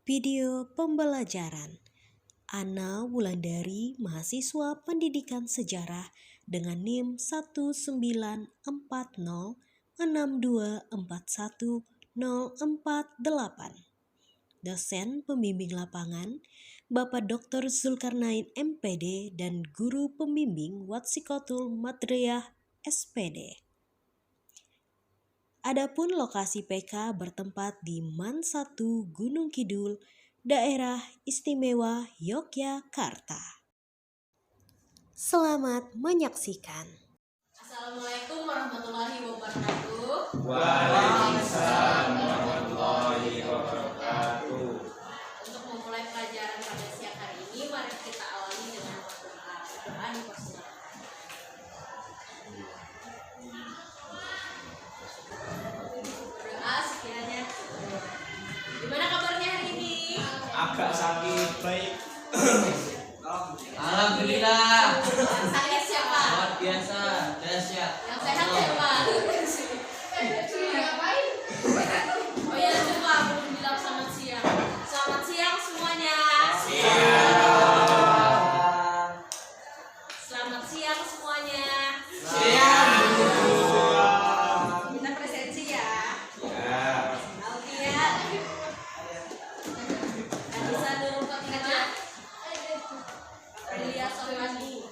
Video pembelajaran. Ana Wulandari, mahasiswa Pendidikan Sejarah dengan NIM 19046241048. Dosen pembimbing lapangan, Bapak Dr. Zulkarnain MPD dan Guru Pembimbing Watsikotul Madriyah SPD. Adapun lokasi PK bertempat di MAN 1 Gunung Kidul, Daerah Istimewa Yogyakarta. Selamat menyaksikan. Assalamualaikum warahmatullahi wabarakatuh. Waalaikumsalam warahmatullahi wabarakatuh. Untuk memulai pelajaran pada siang hari ini, mari kita awali dengan berdoa. Doa dipersilakan. Berdoa sekiranya. Gimana kabarnya hari ini? Agak sakit, baik. Alhamdulillah. Yang sakit siapa? Luar biasa, dahsyat. Yang sehat siapa? Oh ya, lupa belum bilang selamat siang. Selamat siang semuanya. Selamat siang semuanya. Kita presensi ya. Aldia. Anissa Nurul Fatimah. Aprilia Sofani.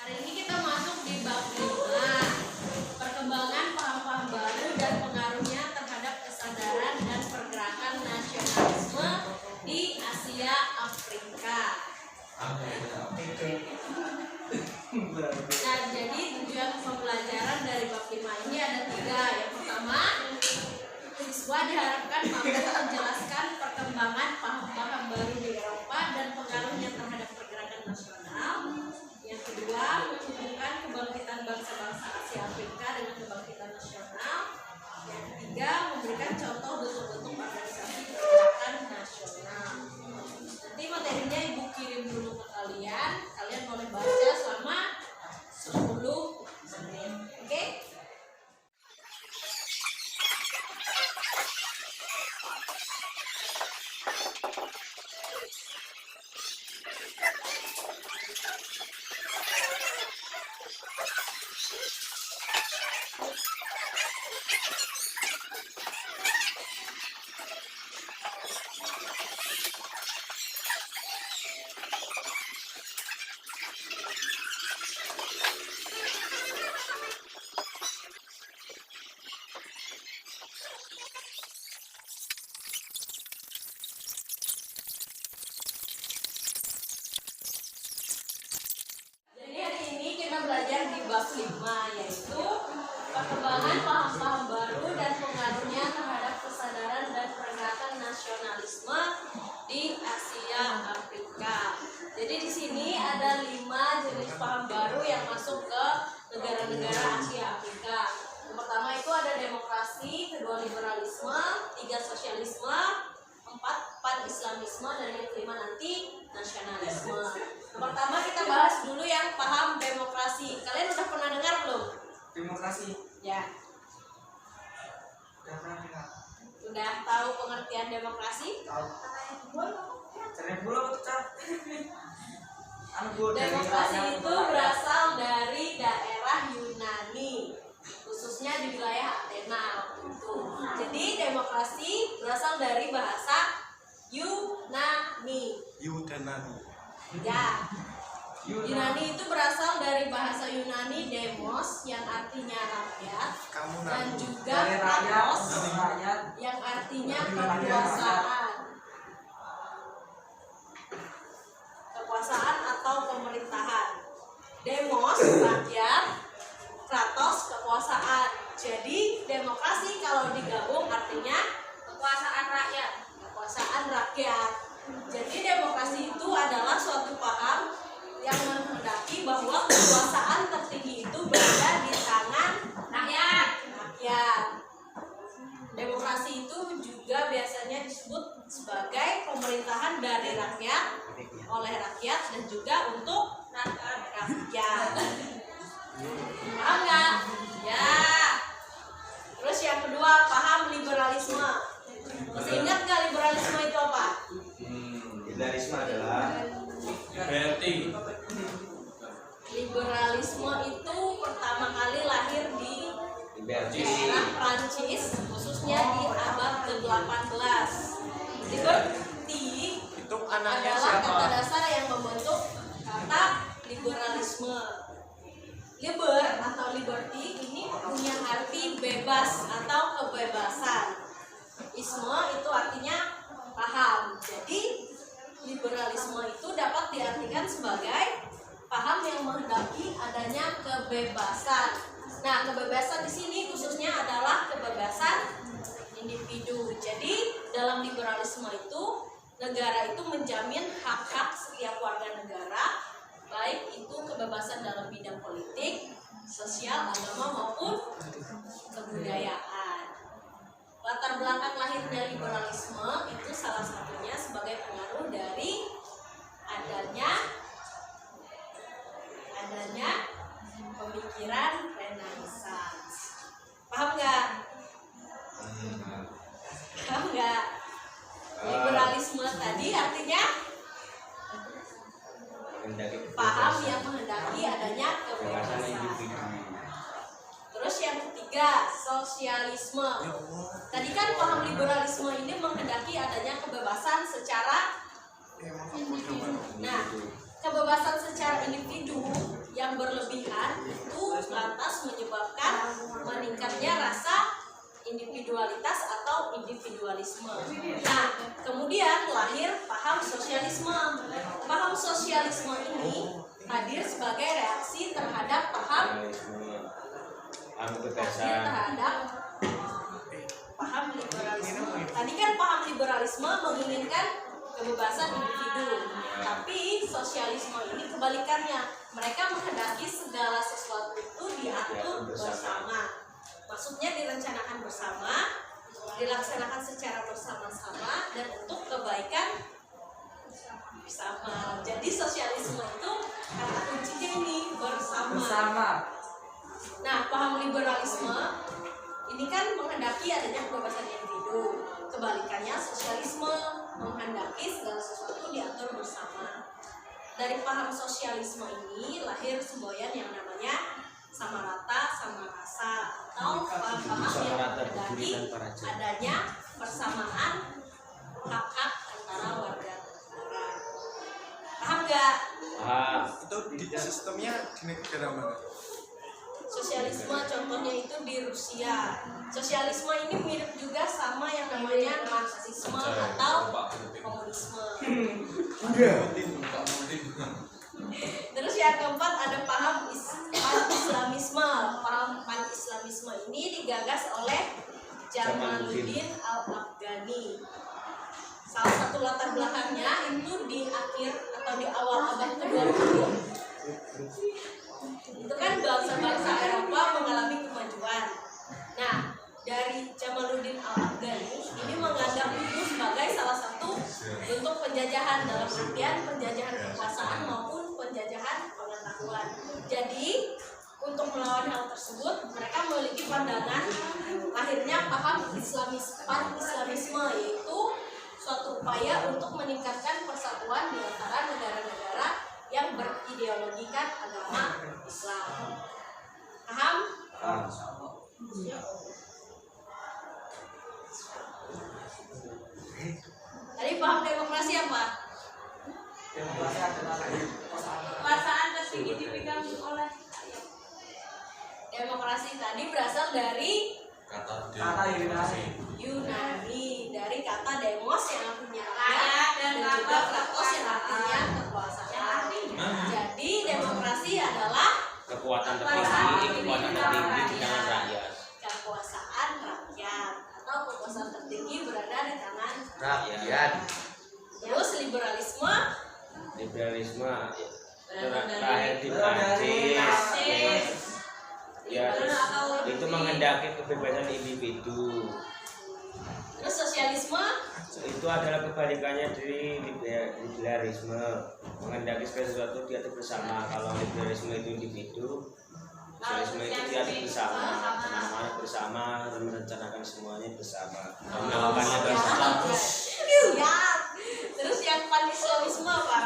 Hari ini kita masuk di bab 5, perkembangan paham-paham baru dan pengaruhnya terhadap kesadaran dan pergerakan nasionalisme di Asia Afrika. Nah, jadi tujuan pembelajaran dari bab 5 ini ada 3. Yang pertama, siswa diharapkan mampu menjelaskan perkembangan paham-paham baru di Eropa dan pengaruhnya terhadap pergerakan nasional. Yang kedua, menghubungkan kebangkitan bangsa-bangsa Asia Afrika dengan kebangkitan nasional. Yang ketiga, memberikan contoh bentuk-bentuk organisasi pergerakan nasional. Nanti materinya Ibu kirim dulu ke kalian. Kalian boleh baca selama 10 menit. Oke? Jadi hari ini kita belajar di bab 5, yaitu perkembangan paham-paham baru dan pengaruhnya terhadap kesadaran dan pergerakan nasionalisme di Asia Afrika. Jadi di sini ada 5 jenis paham baru yang masuk ke negara-negara Asia Afrika. Yang pertama itu ada demokrasi, kedua liberalisme, 3 sosialisme, 4 pan-islamisme, dan yang kelima nanti nasionalisme. Yang pertama kita bahas dulu yang paham demokrasi. Kalian udah pernah dengar belum? Demokrasi. Ya. Udah pernah dengar? Sudah tahu pengertian demokrasi? Tahu. Cari dulu apa tuh, Cak? Demokrasi itu berasal dari daerah Yunani, khususnya di wilayah Athena waktu itu. Jadi demokrasi berasal dari bahasa Yunani. Ya. Yunani itu berasal dari bahasa Yunani demos yang artinya rakyat, dan juga kratos yang artinya kekuasaan. Kekuasaan atau pemerintahan. Demos rakyat, kratos kekuasaan. Jadi demokrasi kalau digabung artinya kekuasaan rakyat. Kekuasaan rakyat. Jadi demokrasi itu adalah suatu paham yang menghendaki bahwa kekuasaan tertinggi itu berada di tangan Prancis khususnya di abad ke-18. Liberty Itu anaknya adalah siapa? kata dasar yang membentuk kata liberalisme. Liber atau liberty ini punya arti bebas atau kebebasan. Isme itu artinya paham. Jadi liberalisme itu dapat diartikan sebagai paham yang menghendaki adanya kebebasan. Nah, kebebasan di sini khususnya adalah kebebasan individu. Jadi dalam liberalisme itu negara itu menjamin hak-hak setiap warga negara, baik itu kebebasan dalam bidang politik, sosial, agama maupun kebudayaan. Latar belakang lahirnya liberalisme itu salah satunya sebagai pengaruh dari adanya pemikiran Renaissance. Paham nggak? Paham nggak? Liberalisme tadi artinya paham yang menghendaki adanya kebebasan. Terus yang ketiga, sosialisme. Tadi kan paham liberalisme ini menghendaki adanya kebebasan secara kebebasan secara individu yang berlebihan itu lantas menyebabkan meningkatnya rasa individualitas atau individualisme. Nah, kemudian lahir paham sosialisme. Paham sosialisme ini hadir sebagai reaksi terhadap paham liberalisme. Tadi kan paham liberalisme menginginkan kebebasan individu, tapi sosialisme ini kebalikannya. Mereka menghendaki segala sesuatu itu diatur bersama. Maksudnya direncanakan bersama, dilaksanakan secara bersama-sama dan untuk kebaikan bersama. Jadi sosialisme itu kata kuncinya ini bersama. Nah, paham liberalisme ini kan menghendaki adanya kebebasan individu. Kebalikannya sosialisme menghendaki segala sesuatu diatur bersama. Dari paham sosialisme ini lahir semboyan yang namanya sama rata, sama rasa, atau paham-paham yang menghendaki adanya persamaan hak-hak antara warga negara. Paham nggak? Paham. Itu di sistemnya di negara mana? Sosialisme contohnya itu di Rusia. Sosialisme ini mirip juga sama yang namanya Marxisme atau komunisme. Terus yang keempat ada paham pan-islamisme. Paham pan-islamisme ini digagas oleh Jamaluddin Al-Afghani. Salah satu latar belakangnya itu di akhir atau di awal abad ke-20. Itu kan bangsa-bangsa Eropa mengalami kemajuan. Nah, dari Jamaluddin Al-Afghani ini menganggap itu sebagai salah satu bentuk penjajahan, dalam artian penjajahan kekuasaan maupun penjajahan pengetahuan. Jadi untuk melawan hal tersebut mereka memiliki pandangan akhirnya paham pan-islamisme, yaitu suatu upaya untuk meningkatkan persatuan di antara negara-negara yang berideologikan agama Islam. Paham? Tadi paham demokrasi apa? Demokrasi adalah Perasaan tertinggi dipegang oleh demokrasi tadi berasal dari kata Yunani, dari kata demos yang artinya rakyat dan juga kratos yang artinya kekuasaan. Jadi demokrasi adalah kekuatan tertinggi di tangan rakyat. kekuasaan rakyat atau kekuasaan tertinggi berada di tangan Rakyat. Terus liberalisme terakhir di Prancis. Ya, itu menghendaki kebebasan individu. Terus sosialisme Itu adalah kebalikannya dari liberalisme, menghendaki sesuatu diatur bersama. Kalau liberalisme itu individu, sosialisme itu diatur bersama, kemana-mana bersama, dan merencanakan semuanya bersama, melakukannya bersama. siap. Terus yang pan-islamisme apa?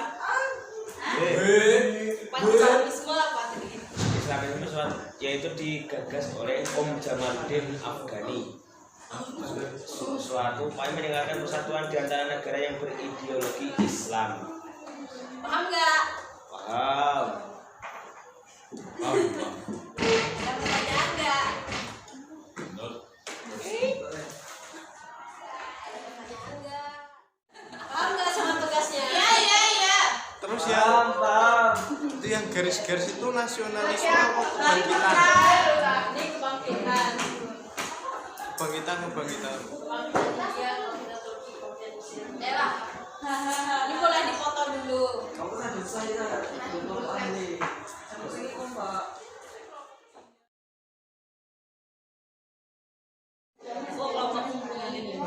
Pan-islamisme apa tadi? Islamisme yaitu digagas oleh Om Jamaluddin Afghani. Suatu upaya meninggalkan persatuan di antara negara yang berideologi Islam. Paham nggak? Paham. Ada pertanyaan nggak? Paham nggak sama tugasnya? Iya. Terus ya, itu yang garis-garis itu nasionalisme apa kebangkitan? Ini kebangkitan. Kebangkitan, kebangkitan. Kebangkitan dia kebangkitan Turki, kebangkitan Mesir. Lah. Ini boleh dipoto dulu. Oh, kelompok ini.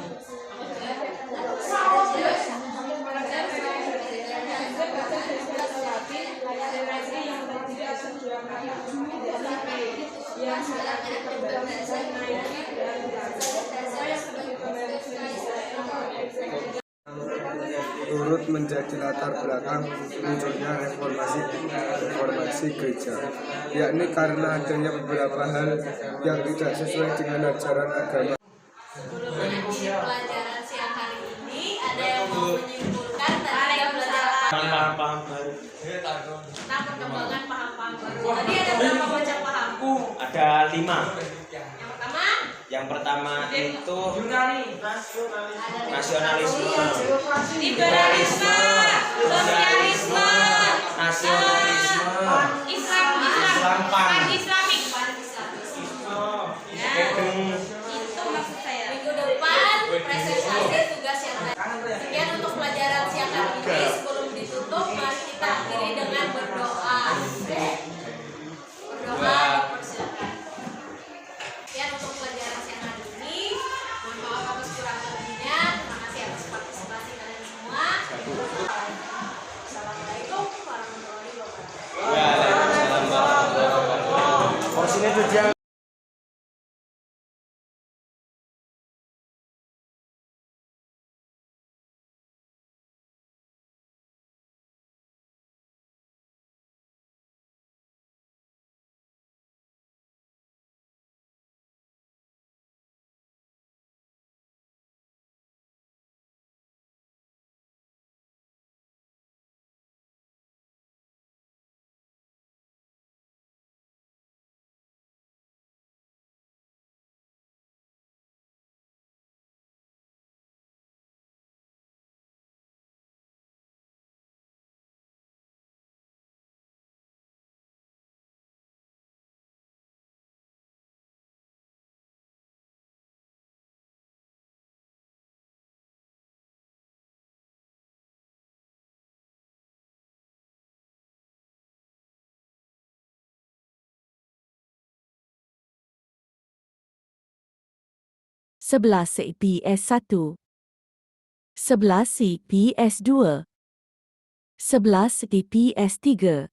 turut menjadi latar belakang munculnya reformasi gereja, yakni karena adanya beberapa hal yang tidak sesuai dengan ajaran agama. Di pelajaran siang hari ini ada yang mau menyimpulkan tadi yang belajar Paham baru. tentang perkembangan paham-paham baru. Tadi ada berapa macam paham? Ada 5. Yang pertama, Yang pertama itu nasionalisme, liberalisme, sosialisme, nasionalisme, Islam, pan Islamik. Kedeng. Itu maksud saya. Minggu depan presentasi tugas yang lain. Sekian untuk pelajaran siang hari ini. Sebelum ditutup, mari kita akhiri dengan berdoa. Berdoa, dipersilakan. Sekian untuk pelajaran siang hari ini. Mohon maaf atas kurang lebihnya. Terima kasih atas partisipasi kalian semua. Assalamualaikum warahmatullahi wabarakatuh. Waalaikumsalam warahmatullahi wabarakatuh. Porsinya tuh jangan. Sebelas IPS 1, 11 IPS 2, 11 IPS 3,